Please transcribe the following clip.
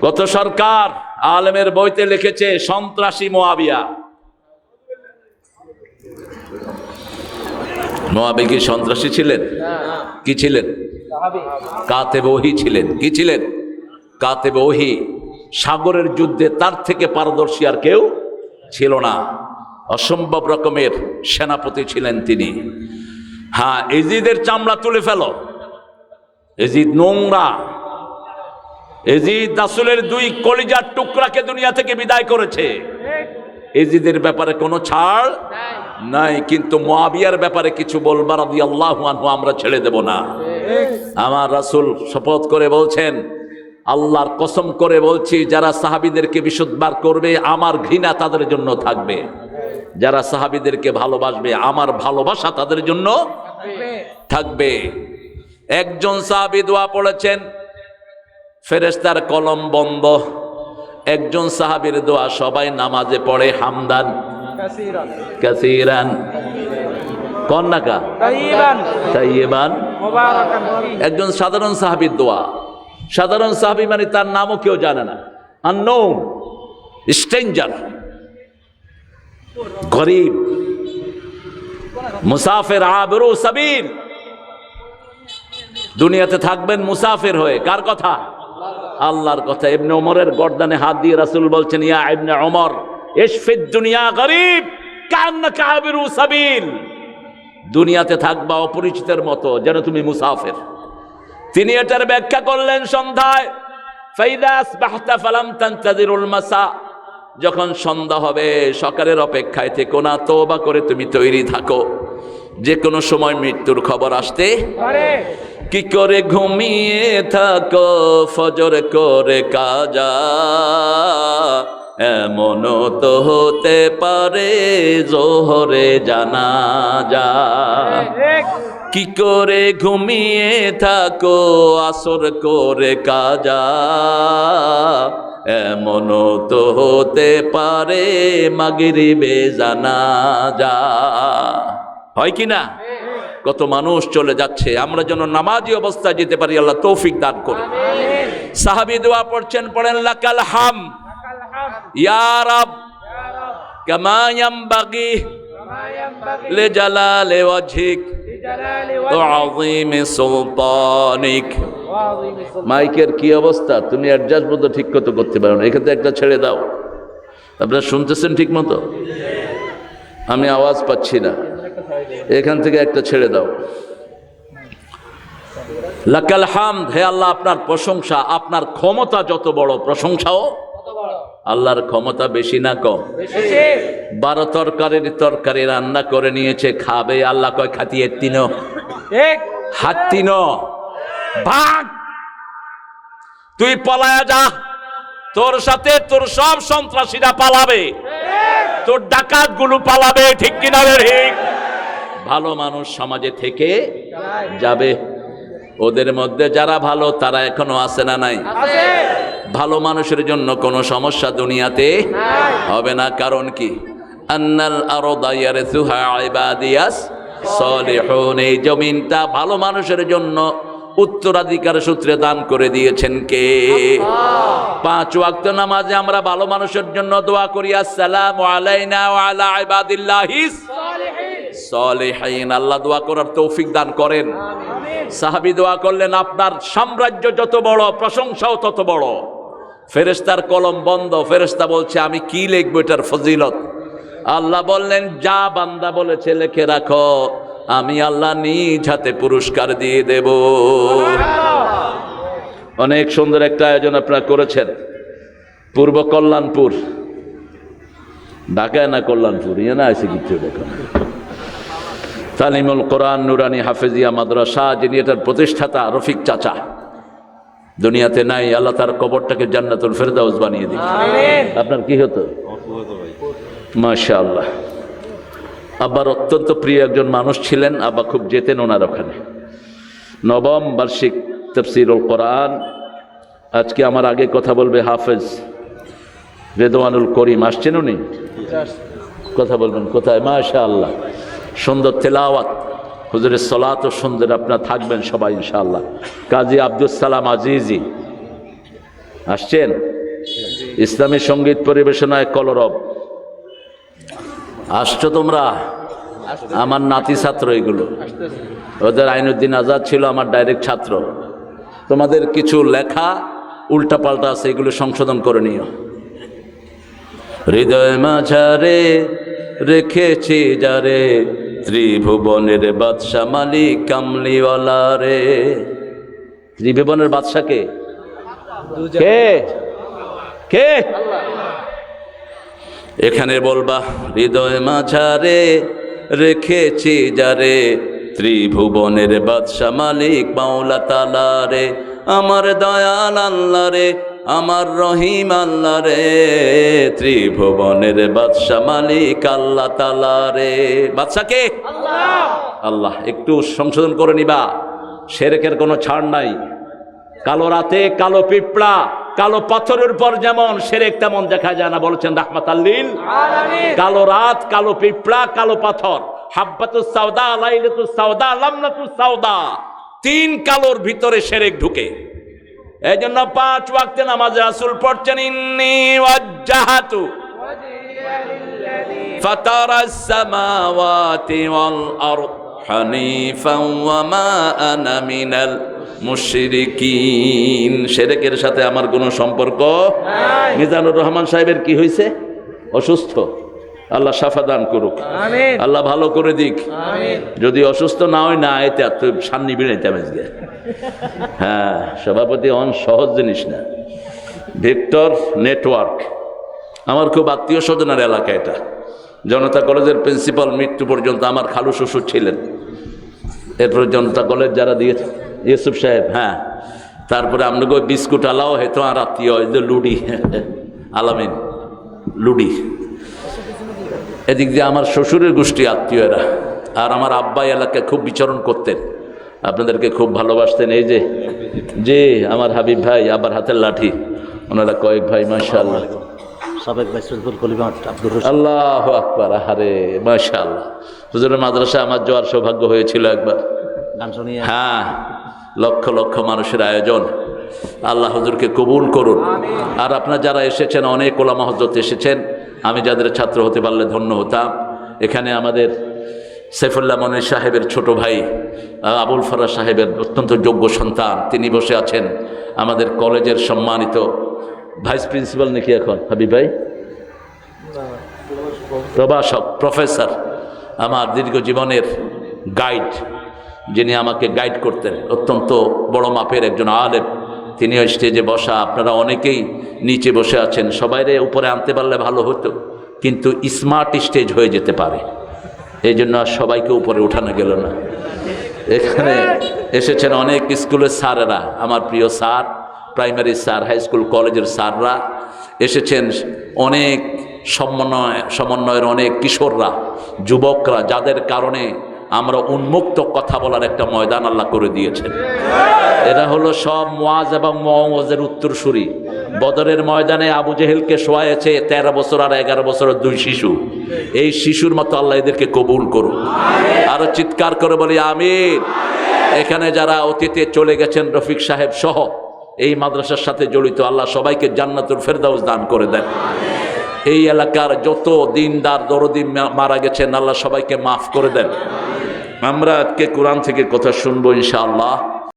গত সরকার আলেমের বইতে লিখেছে সন্ত্রাসী মুআবিয়া। মুআবিয়া কি সন্ত্রাসী ছিলেন? কি ছিলেন? কাতেব ওহী ছিলেন। কি ছিলেন? কাতেব ওহী। সাগরের যুদ্ধে তার থেকে পারদর্শী আর কেউ ছিল না। অসম্ভব রকমের সেনাপতি ছিলেন তিনি। হ্যাঁ, এজিদের চামড়া তুলে ফেলো। এজিদ নোংরা। এজিদ রাসূলের দুই কলিজার টুকরাকে দুনিয়া থেকে বিদায় করেছে। এজিদের ব্যাপারে কোনো ছাড় নাই, কিন্তু মুআবিয়ার ব্যাপারে কিছু বলবার রাদিয়াল্লাহু আনহু আমরা ছেড়ে দেব না। আমার রাসূল শপথ করে বলছেন, আল্লাহর কসম করে বলছি, যারা সাহাবীদেরকে বিশুদ্ধবার করবে আমার ঘৃণা তাদের জন্য থাকবে, যারা সাহাবীদেরকে ভালোবাসবে আমার ভালোবাসা তাদের জন্য থাকবে। একজন সাহাবী দোয়া পড়েছেন, ফেরেশতার কলম বন্ধ। একজন সাহাবীর দোয়া সবাই নামাজে পড়ে, হামদান কাসীরান কন্নাকা তাইয়িবান মুবারাকান। একজন সাধারণ সাহাবীর দোয়া। সাধারণ সাহাবী মানে তার নামও কেউ জানে না, আননোন, স্ট্রেঞ্জার, গরিব, মুসাফির, আবিরু সাবিল। দুনিয়াতে থাকবেন মুসাফির হয়ে। কার কথা? আল্লাহর কথা। ইবনে ওমরের গর্দানে হাত দিয়ে রাসূল বলছেন, ইয়া ইবনে ওমর ইশফিদ দুনিয়া গরিব কান্নাকা আবিরু সাবিল। দুনিয়াতে থাকবা অপরিচিতের মতো, যেন তুমি মুসাফির। তিনি এটার ব্যাখ্যা করলেন সন্ধ্যায়, ফাইদা আসবাহতা ফালাম তানতাজিরুল মাসা। যখন সন্ধ্যা হবে সকালের অপেক্ষায় থেকো না, তওবা করে তুমি তৈরি থাকো, যে কোনো সময় মৃত্যুর খবর আসতে পারে। কি করে ঘুমিয়ে থাকো ফজর করে কাজা, এমনও তো হতে পারে জোহরে জানাজা। কি করে ঘুমিয়ে থাকো আসর করে কাজা, এমনও তো হতে পারে মাগরিবে জানাজা। হয় কি না? কত মানুষ চলে যাচ্ছে, আমরা যেন নামাজি অবস্থায় যেতে পারি, আল্লাহ তৌফিক দান করুন। সাহাবী দোয়া পড়ছেন, পড়েন লাকাল হাম ইয়া রাব কামা ইয়ামবাগি লিজালালি ওয়াজহিক ওয়া আযীমি সুলতানিক। মাইকের কি অবস্থা? তুমি অ্যাডজাস্ট মতো ঠিক মতো করতে পারো না, এখান থেকে একটা ছেড়ে দাও। আপনারা শুনতেছেন ঠিক মতো? আমি আওয়াজ পাচ্ছি না, এখান থেকে একটা ছেড়ে দাও। লাকাল হামদ, হে আল্লাহ আপনার প্রশংসা। আপনার ক্ষমতা যত বড়, প্রশংসাও আল্লাহর ক্ষমতা বেশি না কম? 12 তরকারি রান্না করে নিয়েছে, খাবে। আল্লাহ কয় খাতিয়ে তিন হাত্তিন ভাগ, তুই পলায়া যা, তোর সাথে তোর সব সন্ত্রাসীরা পালাবে, তোর ডাকাত গুলো পালাবে। ঠিক কিনা? ঠিক। ভালো মানুষ সমাজে থেকে যাবে, ওদের মধ্যে যারা ভালো তারা এখনো আছে না নাই? ভালো মানুষের জন্য কোনো সমস্যা দুনিয়াতে হবে না। কারণ কি? আন্নাল আরদা ইয়ারসুহা ইবাদিয়াস সলিহুন। এই জমিনটা ভালো মানুষের জন্য উত্তরাধিকার সূত্রে দান করে দিয়েছেন কে? 5 ওয়াক্ত নামাজে আমরা ভালো মানুষের জন্য দোয়া করি, আসসালামু আলাইনা ওয়া আলা ইবাদিল্লাহিস সলিহিন। আল্লাহ দোয়া করার তৌফিক দান করেন। সাহাবী দোয়া করলেন, আপনার সাম্রাজ্য যত বড় প্রশংসাও তত বড়। ফেরেশতার কলম বন্ধ। ফেরেশতা বলছে, আমি কি লিখবো এটার ফজিলত? আল্লাহ বললেন, যা বান্দা বলেছে লিখে রাখো, আমি আল্লাহ নিজ হাতে পুরস্কার দিয়ে দেব। অনেক সুন্দর একটা আয়োজন আপনারা করেছেন। পূর্ব কল্যাণপুর, ঢাকায় না কল্যাণপুর, ইয়ে না আছে কিছু। দেখুন, তালিমুল কোরআন নুরানি হাফেজিয়া মাদ্রাসা, যিনি এটার প্রতিষ্ঠাতা রফিক চাচা, দুনিয়াতে নাই। আল্লাহ তার কবরটাকে জান্নাতুল ফেরদাউস বানিয়ে দিন। আপনার কি হতো? মাশাআল্লাহ। আব্বার অত্যন্ত প্রিয় একজন মানুষ ছিলেন, আব্বা খুব যেতেন ওনার ওখানে। 9ম বার্ষিক তাফসীরুল কোরআন। আজকে আমার আগে কথা বলবে হাফেজ রেদওয়ানুল করিম। আসছেন উনি? কথা বলবেন কোথায়? মাশাআল্লাহ, সুন্দর তেলাওয়াত, হুজুরের সালাতও সুন্দর। আপনারা থাকবেন সবাই ইনশাআল্লাহ। কাজী আব্দুস সালাম আজিজি আসছেন? ইসলামী সঙ্গীত পরিবেশনায় কলরব। আসছো তোমরা? আমার নাতি ছাত্র এগুলো, ওদের আইনুদ্দিন আজাদ ছিল আমার ডাইরেক্ট ছাত্র। তোমাদের কিছু লেখা উল্টাপাল্টা আছে, এগুলো সংশোধন করে নিও। হৃদয় মাঝারে রেখেছি যারে, ত্রিভুবনের বাদশা মালিক কামলিওয়ালা রে। ত্রিভুবনের বাদশা কে? কে কে? এখানে বলবা হৃদয় মাঝারে রেখেছি যারে, ত্রিভুবনের বাদশা মালিক মাওলা তাআলা রে। আমার দয়াল আল্লাহ রে, আমার রহিম আল্লাহ রে, ত্রিভুবনের বাদশা মালিক আল্লাহ তাআলা রে। বাদশা কে? আল্লাহ। আল্লাহ। একটু সংশোধন করে নিবা, শিরকের কোনো ছাড় নাই। কালো রাতে কালো পিঁপড়া, কালো পাথরের উপর যেমন শিরক তেমন দেখা যায় না, বলেছেন রাহমাতাল লিল আলামিন। কালো রাত, কালো পিঁপড়া, কালো পাথর, হাব্বাতুস সাওদা, লাইলাতুস সাওদা, লামনাতুস সাওদা, তিন কালোর ভিতরে শিরক ঢুকে। এই জন্য 5 ওয়াক্তে নামাজে রাসূল পড়ছেন ইন্নী ওয়াজ্জাহাতু ফাতারাস সামাওয়াতি ওয়াল আরদ হানিফান ওয়া মা আনা মিনাল মুশরিকিন। শিরকের সাথে আমার কোনো সম্পর্ক নাই। মিজানুর রহমান সাহেবের কি হয়েছে? অসুস্থ। আল্লাহ শাফা দান করুক, আমিন। আল্লাহ ভালো করে দিক, আমিন। যদি অসুস্থ না হয় না এতে তুই সান্নি বিড়াইতে আজকে। হ্যাঁ, সভাপতি অন সহজ জিনিস না। ভিক্টর নেটওয়ার্ক আমার খুব আত্মীয় স্বজনের এলাকা। এটা জনতা কলেজের প্রিন্সিপাল মৃত্যু পর্যন্ত আমার খালু শ্বশুর ছিলেন। এরপর জনতা কলেজ যারা দিয়েছে ইউসুফ সাহেব, হ্যাঁ। তারপরে আপনাকে বিস্কুট আলাও হেতো আর আত্মীয় লুডি আলামিন লুডি, এদিক দিয়ে আমার শ্বশুরের গোষ্ঠী আত্মীয়রা। আর আমার আব্বা এলাকায় খুব বিচরণ করতেন, আপনাদেরকে খুব ভালোবাসতেন। এই যে যে আমার হাবিব ভাই, আবার হাতের লাঠি, ওনারা কয়েক ভাই, মাশাআল্লাহ। আল্লাহু আকবার। আরে মাশাআল্লাহ। হুজুরের মাদ্রাসা আমার যাওয়ার সৌভাগ্য হয়েছিল একবার। হ্যাঁ, লক্ষ লক্ষ মানুষের আয়োজন। আল্লাহ হুজুরকে কবুল করুন। আর আপনারা যারা এসেছেন, অনেক ওলামা হযরত এসেছেন, আমি যাদের ছাত্র হতে পারলে ধন্য হতাম। এখানে আমাদের সাইফুল্লাহ মনির সাহেবের ছোট ভাই আবুল ফরাজ সাহেবের অত্যন্ত যোগ্য সন্তান, তিনি বসে আছেন। আমাদের কলেজের সম্মানিত ভাইস প্রিন্সিপাল নাকি এখন হাবিব ভাই, প্রভাষক, প্রফেসর, আমার দীর্ঘ জীবনের গাইড, যিনি আমাকে গাইড করতেন, অত্যন্ত বড় মাপের একজন আলেম, তিনিও স্টেজে বসা। আপনারা অনেকেই নিচে বসে আছেন, সবাইরে উপরে আনতে পারলে ভালো হতো, কিন্তু স্মার্ট স্টেজ হয়ে যেতে পারে, এই জন্য আর সবাইকে উপরে উঠানো গেল না। এখানে এসেছেন অনেক স্কুলের স্যারেরা, আমার প্রিয় sir, primary sir, high school কলেজের স্যাররা এসেছেন, অনেক সমন্বয়ের অনেক কিশোররা, যুবকরা, যাদের কারণে আমরা উন্মুক্ত কথা বলার একটা ময়দান আল্লাহ করে দিয়েছেন। এরা হলো সব মুআজ এবং মুআওয়াজের উত্তরসূরি। বদরের ময়দানে আবু জেহেলকে শোয়াইছে 13 বছর আর 11 বছরের 2 শিশু। এই শিশুর মতো আল্লাহ এদেরকে কবুল করুন। আরো চিৎকার করে বলি আমিন। এখানে যারা অতীতে চলে গেছেন, রফিক সাহেব সহ এই মাদ্রাসার সাথে জড়িত, আল্লাহ সবাইকে জান্নাতুল ফেরদাউস দান করে দেন। এই এলাকার যত দিনদার দরদি মারা গেছেন, আল্লাহ সবাইকে মাফ করে দেন। আমরা আজকে কোরআন থেকে কথা শুনবো ইনশাআল্লাহ।